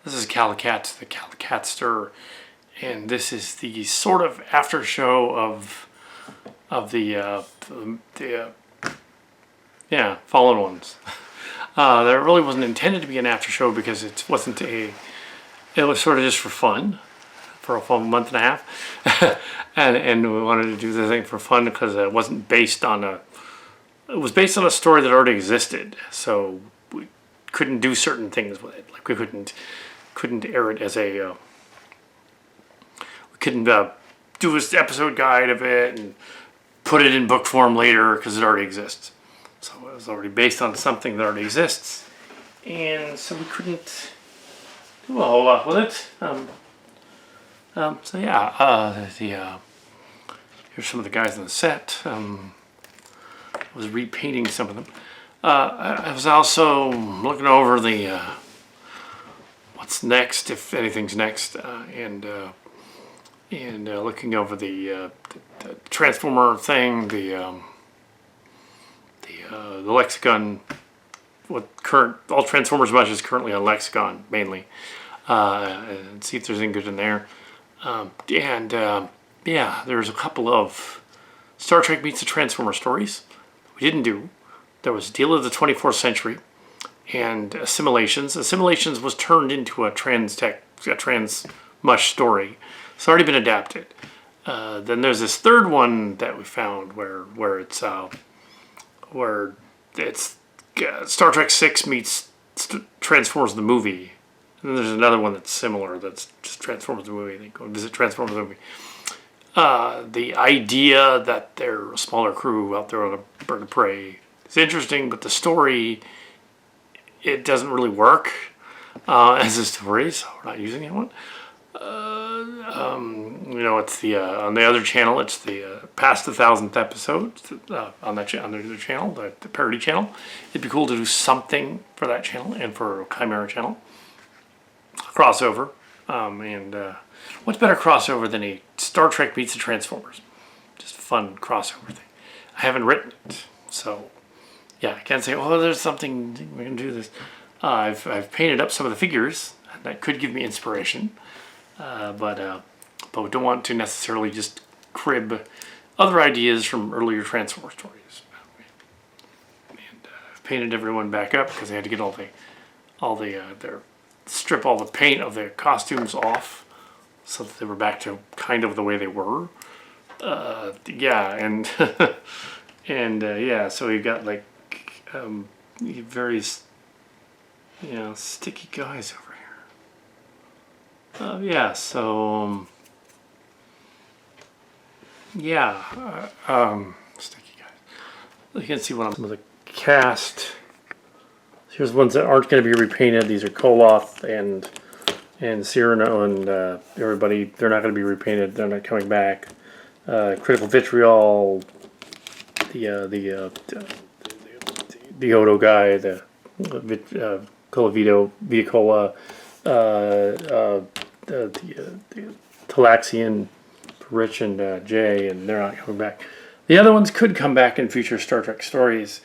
This is Kal Kat, the Kal Katster, and this is the sort of after show of the Fallen Ones. There really wasn't intended to be an after show because it wasn't a. It was sort of just for fun, for a full month and a half, and we wanted to do the thing for fun because it wasn't based on a. It was based on a story that already existed, so we couldn't do certain things with it. Like we couldn't air it as a. We couldn't do an episode guide of it and put it in book form later because it already exists. So it was already based on something that already exists, and so we couldn't do a whole lot with it. So yeah, here's some of the guys on the set. I was repainting some of them. I was also looking over the what's next, if anything's next, and looking over the Transformer thing, the Lexicon. All Transformers much is currently on Lexicon mainly, and see if there's anything good in there. Yeah, there's a couple of Star Trek meets the Transformer stories we didn't do. There was Deal of the 24th Century and Assimilations. Assimilations was turned into a trans mush story. It's already been adapted. Then there's this third one that we found where it's Star Trek 6 meets Transformers the movie. And then there's another one that's similar, that's just Transformers the movie. They go visit Transformers the movie. The idea that they're a smaller crew out there on a bird of prey is interesting, but the story, it doesn't really work as a story, so we're not using that one. It's the on the other channel. It's the past the 1,000th episode on the other channel, the parody channel. It'd be cool to do something for that channel and for Chimera channel crossover. What's better crossover than a Star Trek meets the Transformers? Just a fun crossover thing. I haven't written it, so yeah, I can't say, oh, there's something we can do this. I've painted up some of the figures that could give me inspiration, but we don't want to necessarily just crib other ideas from earlier Transformer stories. And I've painted everyone back up because they had to get strip all the paint of the costumes off so that they were back to kind of the way they were. So we've got like very sticky guys over here. Sticky guys. You can see some of the cast. Here's ones that aren't going to be repainted. These are Koloth and Cyrano and everybody. They're not going to be repainted. They're not coming back. Critical Vitriol, the Odo guy, the Colavito, Viacola, the Talaxian, Rich and Jay, and they're not coming back. The other ones could come back in future Star Trek stories,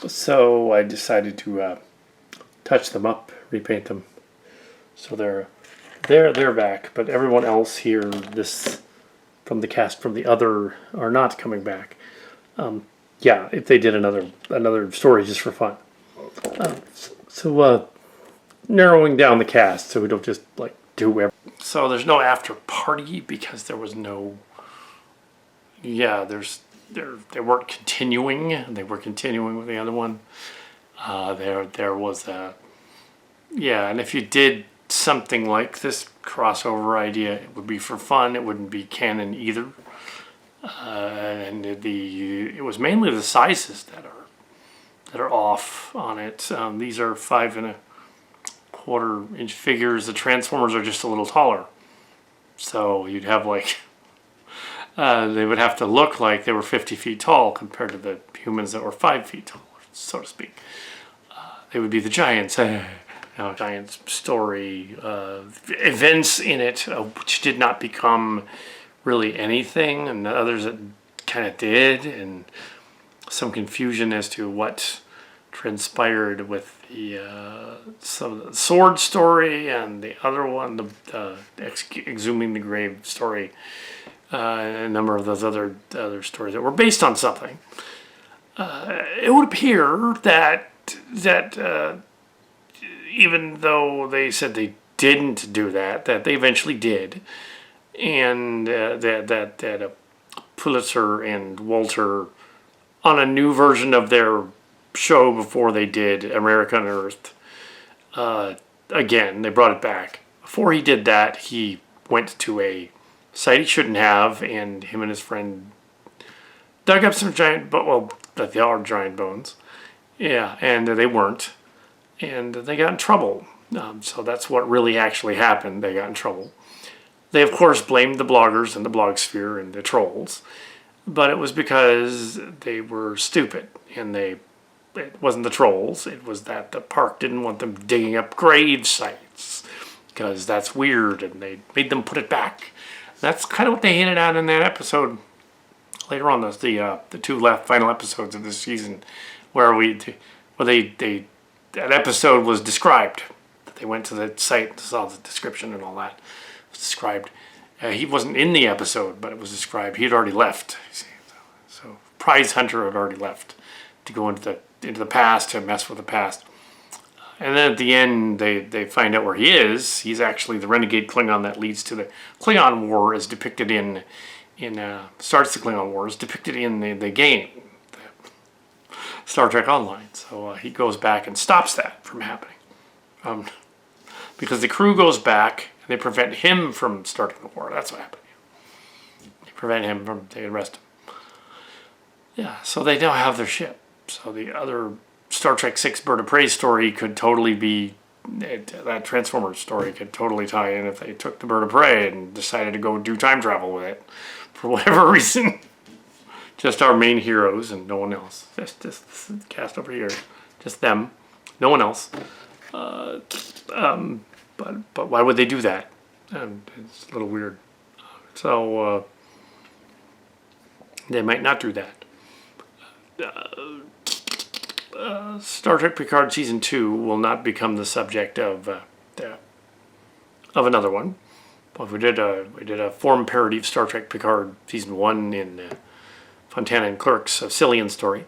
so I decided to touch them up, repaint them, so they're back. But everyone else here, this from the cast from the other, are not coming back. If they did another story just for fun. Narrowing down the cast so we don't just like do everything. So there's no after party because there was no. They weren't continuing. They were continuing with the other one. There was a. And if you did something like this crossover idea, it would be for fun. It wouldn't be canon either. It was mainly the sizes that are off on it. These are 5 1/4 inch figures. The Transformers are just a little taller, so you'd have like they would have to look like they were 50 feet tall compared to the humans that were 5 feet tall, so to speak. They would be the giants. Giants story events in it, which did not become really anything, and the others that kind of did, and some confusion as to what transpired with the some of the sword story and the other one, the exhuming the grave story, a number of those other stories that were based on something. It would appear that even though they said they didn't do that they eventually did, and that Pulitzer and Walter, on a new version of their show before they did America Unearthed, again, they brought it back. Before he did that, he went to a site he shouldn't have, and him and his friend dug up some giant, that they are giant bones. Yeah, and they weren't. And they got in trouble. So that's what really actually happened. They got in trouble. They, of course, blamed the bloggers and the blogosphere and the trolls. But it was because they were stupid. And it wasn't the trolls. It was that the park didn't want them digging up grave sites, because that's weird, and they made them put it back. That's kind of what they hinted at in that episode later on, the two final episodes of this season, where that episode was described. They went to the site, saw the description and all that. It was described. He wasn't in the episode, but it was described. He had already left. So Prize Hunter had already left to go into the past, to mess with the past. And then at the end, they find out where he is. He's actually the renegade Klingon that leads to the Klingon War, as depicted starts the Klingon War, is depicted in the game, Star Trek Online. So he goes back and stops that from happening. Because the crew goes back and they prevent him from starting the war. That's what happened. They prevent him from, they arrest him. Yeah, so they now have their ship. So the other Star Trek VI Bird of Prey story could totally be, that Transformers story could totally tie in if they took the Bird of Prey and decided to go do time travel with it for whatever reason. Just our main heroes and no one else. Just the cast over here. Just them. No one else. But why would they do that? It's a little weird. So they might not do that. Star Trek Picard Season 2 will not become the subject of another one. But we did a form parody of Star Trek Picard Season 1 in Fontana and Clerk's Cillian story.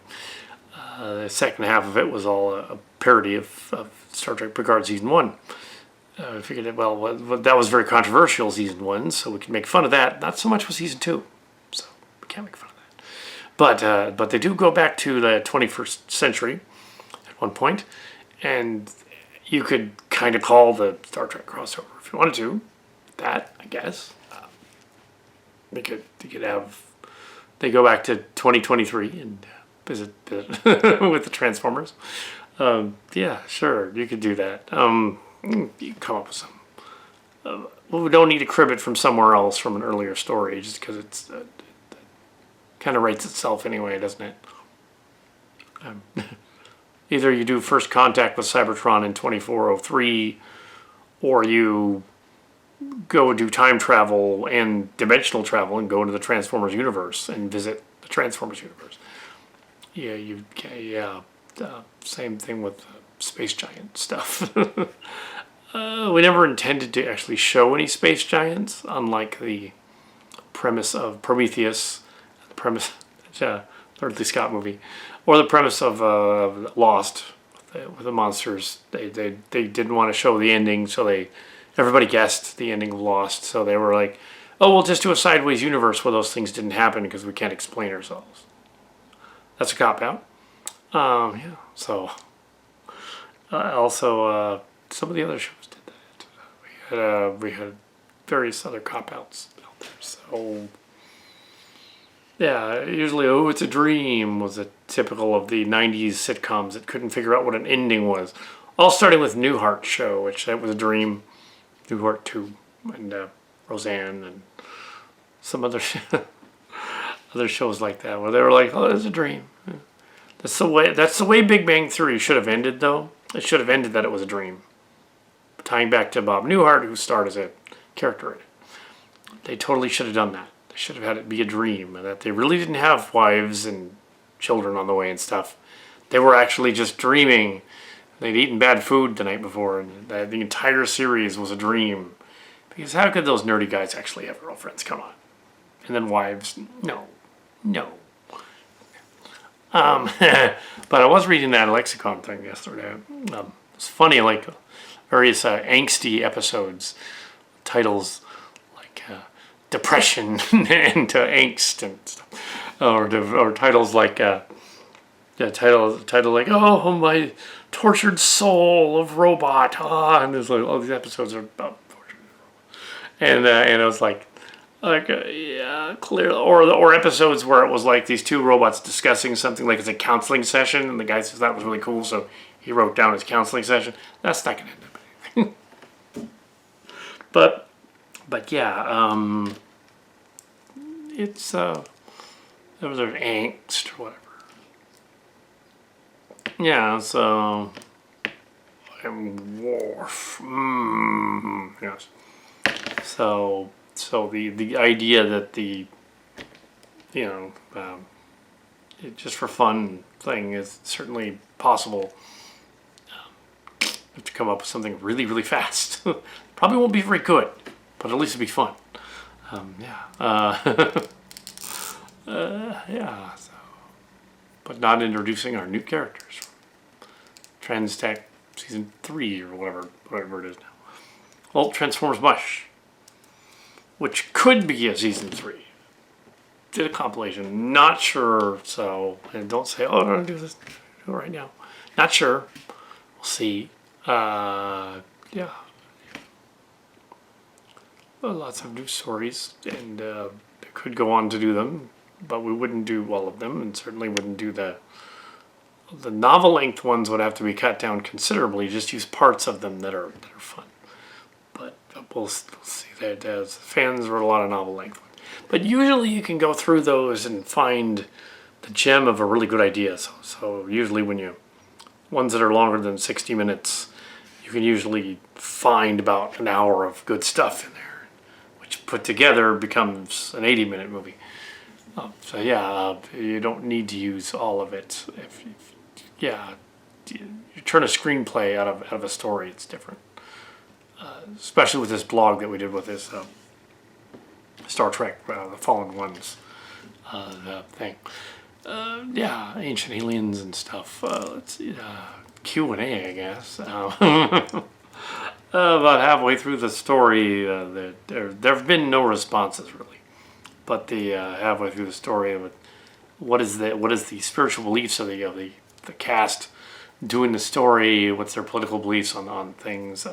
The second half of it was all a parody of Star Trek Picard Season 1. I figured, that was very controversial, Season 1, so we could make fun of that. Not so much with Season 2, so we can't make fun of that. But they do go back to the 21st century at one point, and you could kind of call the Star Trek crossover if you wanted to. That, I guess. They go back to 2023 and visit with the Transformers. Yeah, sure, you could do that. You can come up with some. We don't need to crib it from somewhere else, from an earlier story, just because it's kind of writes itself anyway, doesn't it? Either you do First Contact with Cybertron in 2403, or you go do time travel and dimensional travel and go into the Transformers universe and visit the Transformers universe. Yeah, same thing with space giant stuff. We never intended to actually show any space giants, unlike the premise of Prometheus, the premise, Ridley Scott movie, or the premise of Lost with the monsters. They didn't want to show the ending, so everybody guessed the ending of Lost. So they were like, "Oh, we'll just do a sideways universe where those things didn't happen because we can't explain ourselves." That's a cop out. Yeah. So also some of the other shows did that. We had various other cop outs out there. So yeah, usually it's a dream was a typical of the 90s sitcoms that couldn't figure out what an ending was. All starting with Newhart's show, which that was a dream. Newhart 2 and Roseanne and some other other shows like that where they were like, "Oh, it's a dream." That's the way Big Bang Theory should have ended, though. It should have ended that it was a dream. Tying back to Bob Newhart, who starred as a character in it. They totally should have done that. They should have had it be a dream, and that they really didn't have wives and children on the way and stuff. they were actually just dreaming. They'd eaten bad food the night before, and that the entire series was a dream. Because how could those nerdy guys actually have girlfriends? Come on. And then wives? No. No. But I was reading that lexicon thing yesterday. It's funny, like various angsty episodes, titles like depression and angst and stuff, or titles like title like, oh, my tortured soul of robot, and there's like all these episodes are about torture, and it was like yeah, clear, or episodes where it was like these two robots discussing something, like it's a counseling session, and the guy says that was really cool, so he wrote down his counseling session. That's not gonna end up anything. but yeah, it's there was an angst or whatever. Yeah, so Worf. Yes. So the idea that the just for fun thing is certainly possible. To come up with something really, really fast. Probably won't be very good, but at least it'll be fun. Yeah. So, but not introducing our new characters. Transtech season 3 or whatever it is now. Well, Transformers Mush, which could be a season 3. Did a compilation, not sure. So, and don't say, oh, I'm gonna do this, do it right now. Not sure. We'll see. Yeah. Well, lots of new stories, and could go on to do them, but we wouldn't do all of them, and certainly wouldn't do the novel-length ones. Would have to be cut down considerably. Just use parts of them that are fun. But we'll see. That as fans wrote a lot of novel-length ones, but usually you can go through those and find the gem of a really good idea. So usually when you ones that are longer than 60 minutes, you can usually find about an hour of good stuff in there, which put together becomes an 80-minute movie. So yeah, you don't need to use all of it. If you turn a screenplay out of a story, it's different. Especially with this blog that we did with this Star Trek, The Fallen Ones thing. Yeah, ancient aliens and stuff. Let's see, Q&A, I guess. About halfway through the story, there have been no responses really. But the halfway through the story, what is the spiritual beliefs of the cast doing the story? What's their political beliefs on things?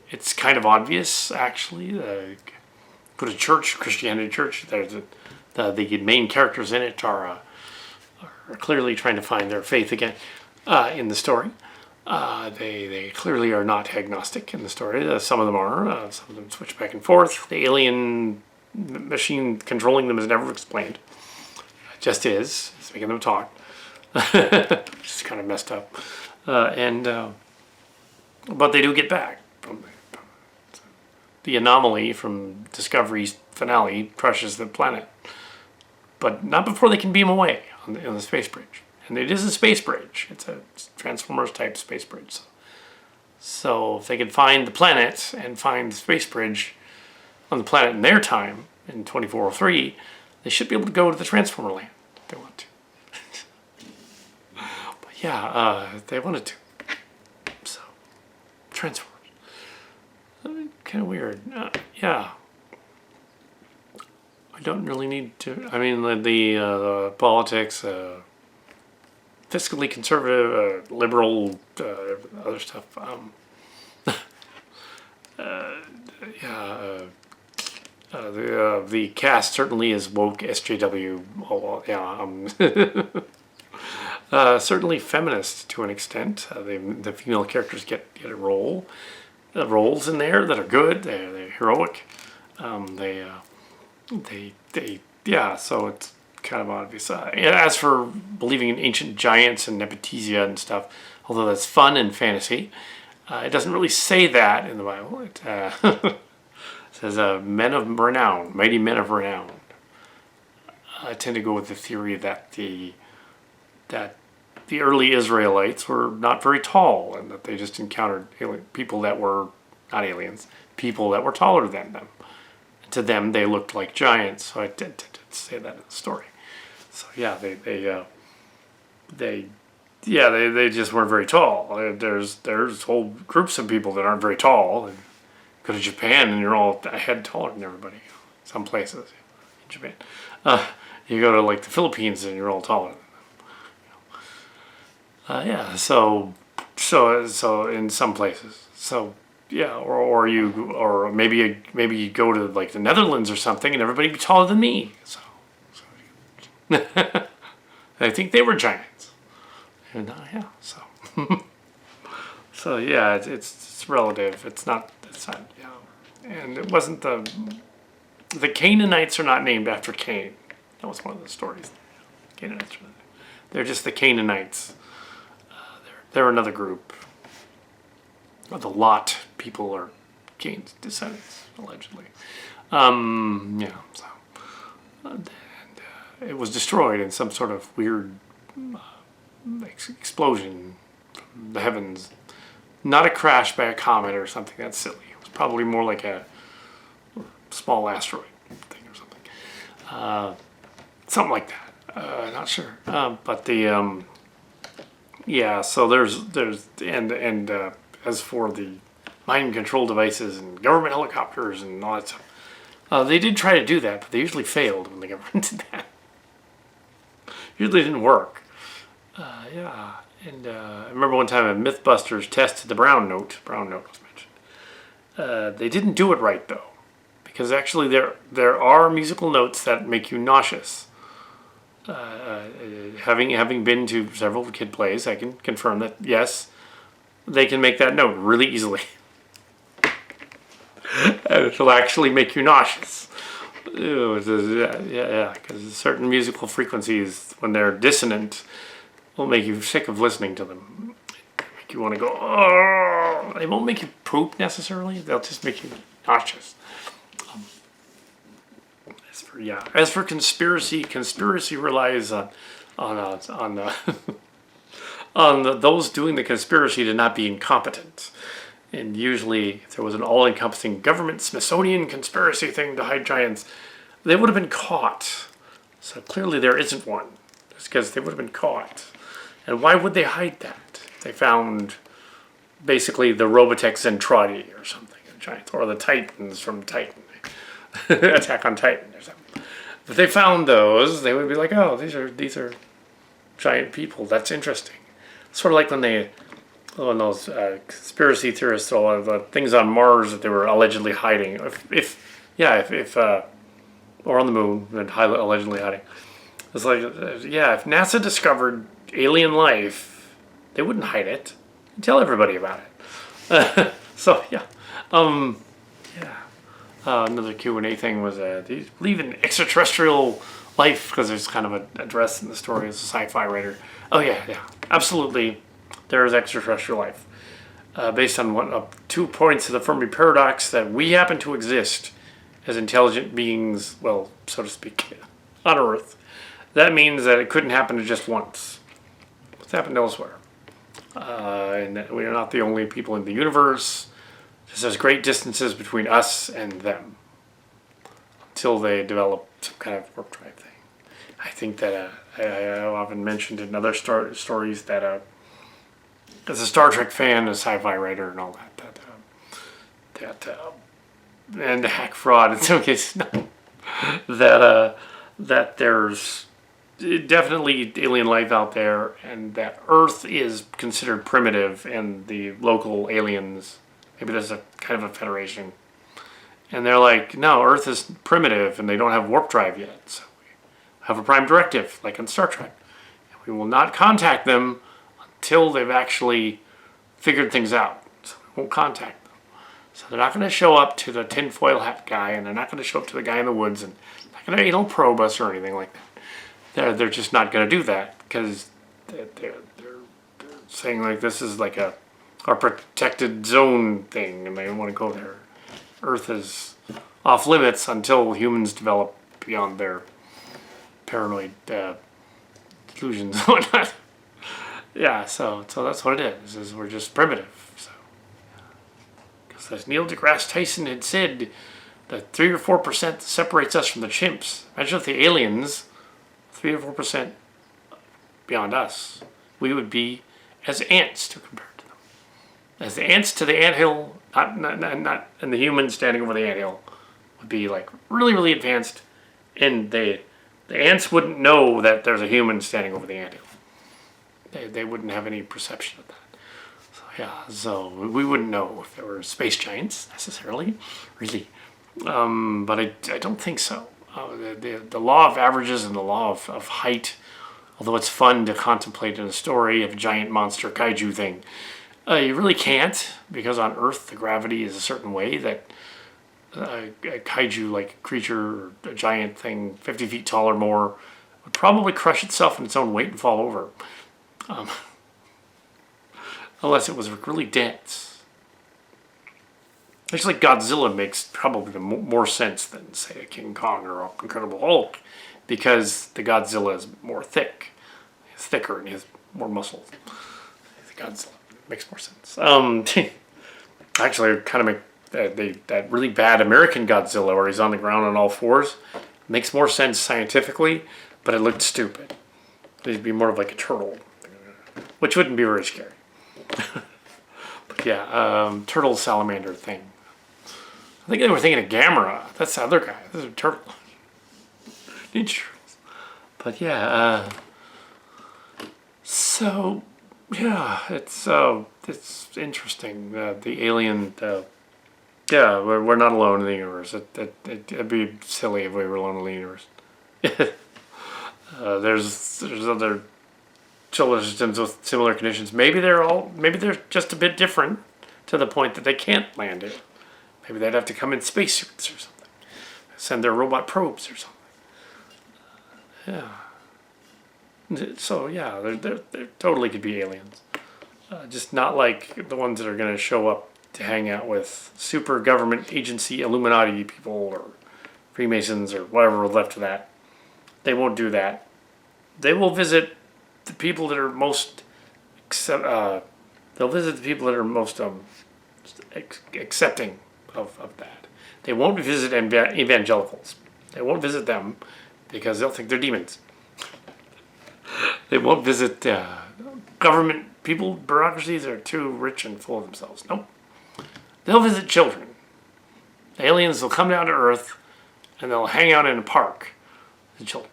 It's kind of obvious actually. Go to church, Christianity church. There's the main characters in it are clearly trying to find their faith again in the story. They clearly are not agnostic in the story. Some of them are. Some of them switch back and forth. The alien machine controlling them is never explained. It just is. It's making them talk. It's kind of messed up. But they do get back. The anomaly from Discovery's finale crushes the planet. But not before they can beam away on the space bridge. And it is a space bridge. It's a Transformers type space bridge. So if they can find the planet and find the space bridge on the planet in their time, in 2403, they should be able to go to the Transformer land if they want to. But yeah, they wanted to. So, Transformers. Kind of weird. Yeah. I don't really need to. I mean, the politics, fiscally conservative, liberal, other stuff. The cast certainly is woke SJW. Certainly feminist to an extent. The female characters get a roles in there that are good. They're heroic. So it's kind of obvious. As for believing in ancient giants and Nepotism and stuff, although that's fun and fantasy, it doesn't really say that in the Bible. It says men of renown, mighty men of renown. I tend to go with the theory that the early Israelites were not very tall, and that they just encountered people that were not aliens, people that were taller than them. To them, they looked like giants. So I did say that in the story. So yeah, they just weren't very tall. There's whole groups of people that aren't very tall. And go to Japan and you're all a head taller than everybody. Some places in Japan. You go to like the Philippines and you're all taller than them. Yeah. So in some places. So yeah, or maybe you go to like the Netherlands or something and everybody be taller than me. So I think they were giants. And yeah. So yeah, it's relative. It's not. Yeah. And it wasn't the Canaanites are not named after Cain. That was one of the stories. Canaanites they're just the Canaanites. They're another group. The Lot people are Cain's descendants, allegedly. Yeah. So, and it was destroyed in some sort of weird explosion from the heavens. Not a crash by a comet or something that's silly. It was probably more like a small asteroid thing or something. Something like that. Not sure. But the yeah. So there's and as for the mind control devices and government helicopters and all that stuff, they did try to do that, but they usually failed when the government did that. Usually didn't work. Yeah. And I remember one time at Mythbusters tested the brown note. Brown note was mentioned. They didn't do it right though, because actually there are musical notes that make you nauseous. Having been to several kid plays, I can confirm that yes, they can make that note really easily, and it'll actually make you nauseous. Yeah, because certain musical frequencies, when they're dissonant, will make you sick of listening to them. Make you want to go, oh! They won't make you poop necessarily. They'll just make you nauseous. As for conspiracy relies on those doing the conspiracy to not be incompetent. And usually, if there was an all-encompassing government Smithsonian conspiracy thing to hide giants, they would have been caught. So clearly there isn't one. It's because they would have been caught. And why would they hide that? They found basically the Robotech Zentradi or something, giants, or the Titans from Titan, Attack on Titan or something. If they found those, they would be like, oh, these are giant people. That's interesting. Sort of like when those conspiracy theorists, all the things on Mars that they were allegedly hiding, or on the moon, and allegedly hiding. It's like, if NASA discovered alien life, they wouldn't hide it. They'd tell everybody about it. So yeah, another Q&A thing was, do you believe in extraterrestrial life? Because there's kind of a address in the story as a sci-fi writer. Oh yeah, absolutely. There is extraterrestrial life. Based on 2 points of the Fermi paradox, that we happen to exist as intelligent beings, well, so to speak, on Earth. That means that it couldn't happen just once. It's happened elsewhere. And that we are not the only people in the universe. There's great distances between us and them until they develop some kind of warp drive thing. I think that I often mentioned in other stories that as a Star Trek fan, a sci-fi writer, and all that, and hack fraud in some cases, that there's definitely alien life out there, and that Earth is considered primitive, and the local aliens, maybe there's a kind of a federation, and they're like, no, Earth is primitive, and they don't have warp drive yet, so we have a prime directive, like in Star Trek, and we will not contact them until they've actually figured things out. So we won't contact them. So they're not going to show up to the tinfoil hat guy, and they're not going to show up to the guy in the woods, and they're not going to probe us or anything like that. They're just not going to do that, because they're saying like this is like our protected zone thing, and they don't want to go there. Earth is off limits until humans develop beyond their paranoid delusions and whatnot. Yeah, so that's what it is we're just primitive. So, because as Neil deGrasse Tyson had said, the 3 or 4% separates us from the chimps. Imagine if the aliens, 3 or 4% beyond us, we would be as ants to compare to them. As the ants to the anthill, not, and the humans standing over the anthill would be like really, really advanced, and the ants wouldn't know that there's a human standing over the anthill. They wouldn't have any perception of that. So yeah, so we wouldn't know if there were space giants necessarily, really. But I don't think so. The law of averages and the law of height, although it's fun to contemplate in a story of a giant monster kaiju thing, you really can't, because on Earth the gravity is a certain way that a kaiju-like creature or a giant thing 50 feet tall or more would probably crush itself in its own weight and fall over. Unless it was really dense. Actually, Godzilla makes probably more sense than, say, a King Kong or a Incredible Hulk, because the Godzilla is more thick. He's thicker and he has more muscles. The Godzilla makes more sense. Actually, kind of make that really bad American Godzilla where he's on the ground on all fours makes more sense scientifically, but it looked stupid. He'd be more of like a turtle, which wouldn't be very scary. But yeah, turtle salamander thing. I think they were thinking of Gamera. That's the other guy. This is a turtle. Ninja Turtles. But yeah, so yeah, it's interesting. The alien. Yeah, we're not alone in the universe. It'd be silly if we were alone in the universe. There's other solar systems with similar conditions. Maybe they're just a bit different to the point that they can't land it. Maybe they'd have to come in spacesuits or something. Send their robot probes or something. Yeah. So yeah, they totally could be aliens. Just not like the ones that are going to show up to hang out with super government agency Illuminati people or Freemasons or whatever left of that. They won't do that. They will visit the people that are most they'll visit the people that are most accepting of that. They won't visit evangelicals. They won't visit them because they'll think they're demons. They won't visit government people, bureaucracies that are too rich and full of themselves. Nope. They'll visit children. The aliens will come down to Earth and they'll hang out in a park. The children.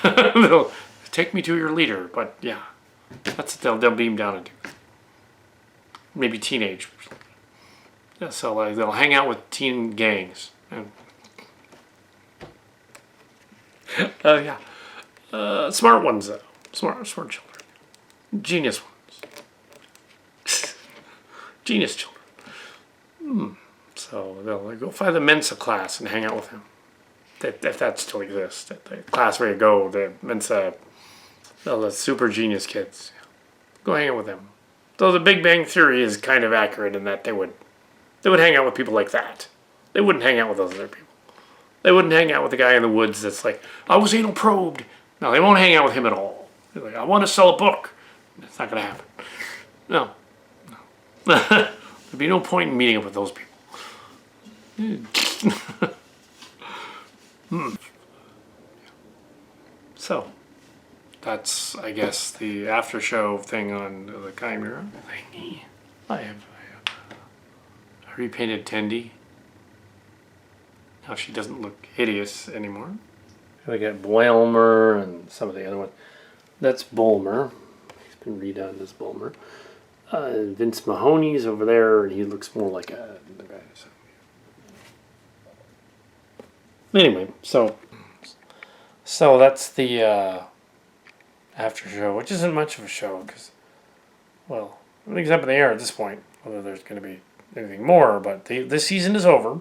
They'll take me to your leader, but yeah, that's what they'll beam down and do. Maybe teenage. Yeah, so like they'll hang out with teen gangs. And, yeah, smart ones though. Smart children. Genius ones. Genius children. So they'll go find the Mensa class and hang out with him. If that still exists. The class where you go, the Mensa, the super genius kids. Go hang out with them. Though the Big Bang Theory is kind of accurate in that they would hang out with people like that. They wouldn't hang out with those other people. They wouldn't hang out with the guy in the woods that's like, I was anal probed. No, they won't hang out with him at all. They're like, I want to sell a book. It's not going to happen. No. There'd be no point in meeting up with those people. So, that's, I guess, the after show thing on the Chimera thingy. I have a repainted Tendy. Now she doesn't look hideous anymore. We got Boelmer and some of the other ones. That's Bulmer. He's been redone as Bulmer. Vince Mahoney's over there, and he looks more like a guy. Anyway, so that's the after show, which isn't much of a show because, well, everything's up in the air at this point, whether there's going to be anything more. But this season is over,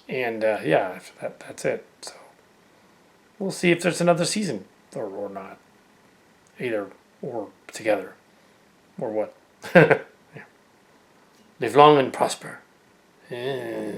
and yeah, after that's it. So we'll see if there's another season or not, either or together, or what. Yeah. Live long and prosper. Yeah.